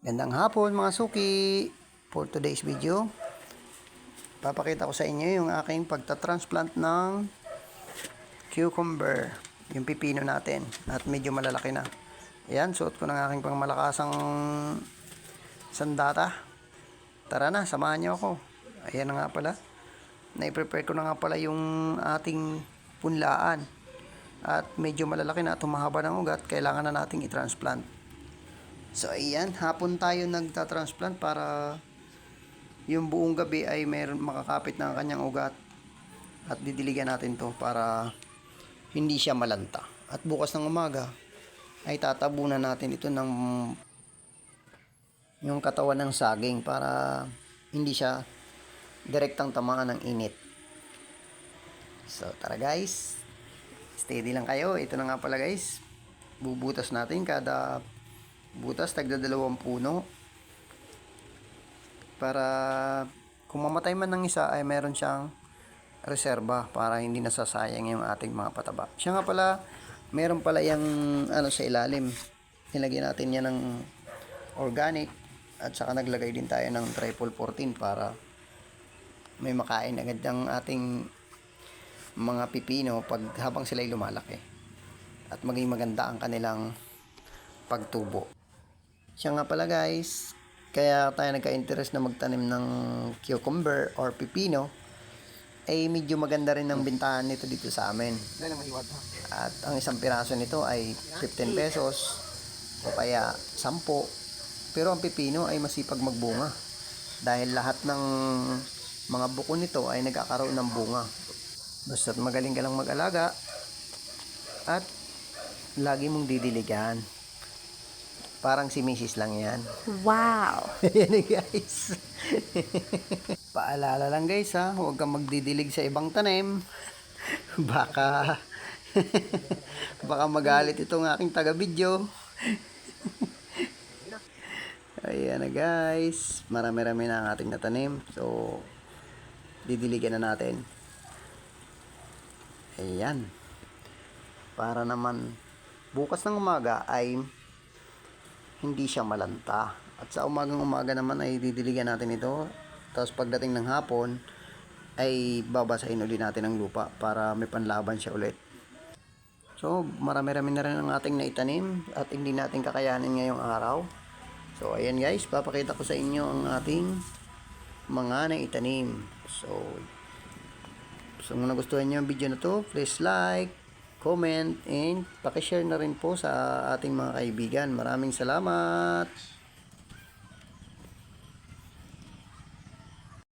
Gandang hapon mga suki. For today's video, papakita ko sa inyo yung aking pagta-transplant ng cucumber, yung pipino natin, at medyo malalaki na. Ayan, suot ko ng aking pangmalakasang sandata. Tara na, samahan niyo ako. Ayan na nga pala, na-prepare ko na nga pala yung ating punlaan, at medyo malalaki na at humahaba ng ugat. Kailangan na nating i-transplant. So ayan, hapon tayo nagta-transplant para yung buong gabi ay meron makakapit ng kanyang ugat, at didiligan natin to para hindi siya malanta. At bukas ng umaga ay tatabunan natin ito ng yung katawan ng saging para hindi siya direktang tamaan ng init. So tara guys, steady lang kayo. Ito na nga pala guys, bubutas natin kada butas tagda 2 puno para kung mamatay man ng isa ay meron siyang reserba para hindi nasasayang yung ating mga pataba. Siya nga pala, meron pala yung sa ilalim. Nilagyan natin yan ng organic, at saka naglagay din tayo ng triple 14 para may makain agad ang ating mga pipino pag habang sila'y lumalaki, at maging maganda ang kanilang pagtubo. Siya nga pala guys, kaya tayo nagka-interest na magtanim ng cucumber or pipino, ay medyo maganda rin ang bintahan nito dito sa amin. At ang isang piraso nito ay 15 pesos o kaya 10. Pero ang pipino ay masipag magbunga dahil lahat ng mga buko nito ay nagkakaroon ng bunga. Basta't magaling ka lang mag-alaga at lagi mong didiligan. Parang si Mrs. lang yan. Wow! Ayan guys. Paalala lang guys ha, huwag kang magdidilig sa ibang tanim. Baka baka magalit itong aking taga-video. Ayan na guys, marami-rami na ang ating natanim. So, didiligan na natin. Ayan. Para naman bukas ng umaga ay hindi siya malanta. At sa umaga naman ay didiligan natin ito. Tapos pagdating ng hapon ay babasahin ulit natin ang lupa para may panlaban siya ulit. So marami-rami na rin ang ating naitanim at hindi natin kakayanin ngayong araw. So ayan guys, papakita ko sa inyo ang ating mga naitanim. So kung nagustuhan nyo ang video na to, please like, comment, and pakishare na rin po sa ating mga kaibigan. Maraming salamat!